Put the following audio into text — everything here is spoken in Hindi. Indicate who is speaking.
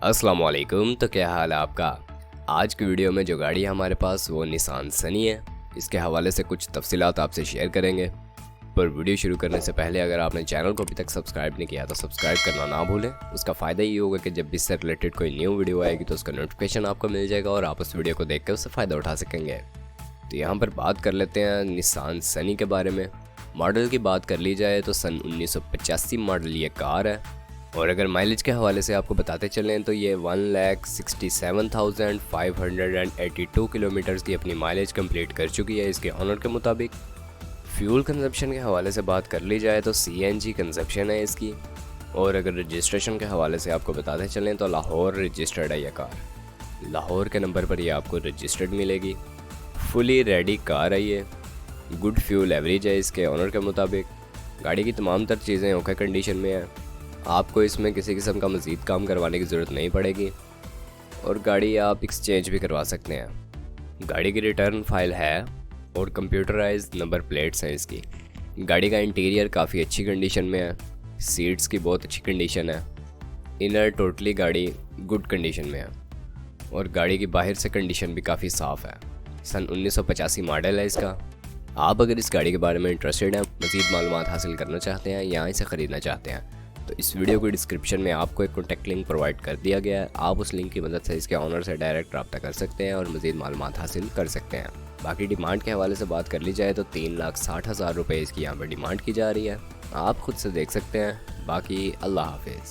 Speaker 1: अस्सलाम वालेकुम। तो क्या हाल है आपका। आज की वीडियो में जो गाड़ी है हमारे पास वो निसान सनी है। इसके हवाले से कुछ तफसीलात आपसे शेयर करेंगे। पर वीडियो शुरू करने से पहले अगर आपने चैनल को अभी तक सब्सक्राइब नहीं किया तो सब्सक्राइब करना ना भूलें। उसका फ़ायदा ये होगा कि जब भी इससे रिलेटेड कोई न्यू वीडियो आएगी तो उसका नोटिफिकेशन आपको मिल जाएगा और आप उस वीडियो को देख कर उससे फ़ायदा उठा सकेंगे। तो यहाँ पर बात कर लेते हैं निसान सनी के बारे में। मॉडल की बात कर ली जाए तो सन 1985 मॉडल ये कार है। और अगर माइलेज के हवाले से आपको बताते चलें तो ये 1,67,582 किलोमीटर्स की अपनी माइलेज कंप्लीट कर चुकी है इसके ऑनर के मुताबिक। फ्यूल कंजप्शन के हवाले से बात कर ली जाए तो CNG कंजप्शन है इसकी। और अगर रजिस्ट्रेशन के हवाले से आपको बताते चलें तो लाहौर रजिस्टर्ड है यह कार। लाहौर के नंबर पर यह आपको रजिस्टर्ड मिलेगी। फुली रेडी कार है ये। गुड फ्यूल एवरेज है इसके ऑनर के मुताबिक। गाड़ी की तमाम तर चीज़ें ओके कंडीशन में है। आपको इसमें किसी किस्म का मज़ीद काम करवाने की ज़रूरत नहीं पड़ेगी और गाड़ी आप एक्सचेंज भी करवा सकते हैं। गाड़ी की रिटर्न फाइल है और कंप्यूटराइज नंबर प्लेट्स हैं इसकी। गाड़ी का इंटीरियर काफ़ी अच्छी कंडीशन में है। सीट्स की बहुत अच्छी कंडीशन है। इनर टोटली गाड़ी गुड कंडीशन में है और गाड़ी की बाहर से कंडीशन भी काफ़ी साफ़ है। सन 1985 मॉडल है इसका। आप अगर इस गाड़ी के बारे में इंटरेस्टेड हैं, मज़ीद मालूमात हासिल करना चाहते हैं या इसे ख़रीदना चाहते हैं तो इस वीडियो के डिस्क्रिप्शन में आपको एक कॉन्टैक्ट लिंक प्रोवाइड कर दिया गया है। आप उस लिंक की मदद से इसके ऑनर से डायरेक्ट रब्ता कर सकते हैं और मज़ीद मालूमात हासिल कर सकते हैं। बाकी डिमांड के हवाले से बात कर ली जाए तो 3,60,000 रुपये इसकी यहाँ पर डिमांड की जा रही है। आप खुद से देख सकते हैं। बाकी अल्लाह हाफिज़।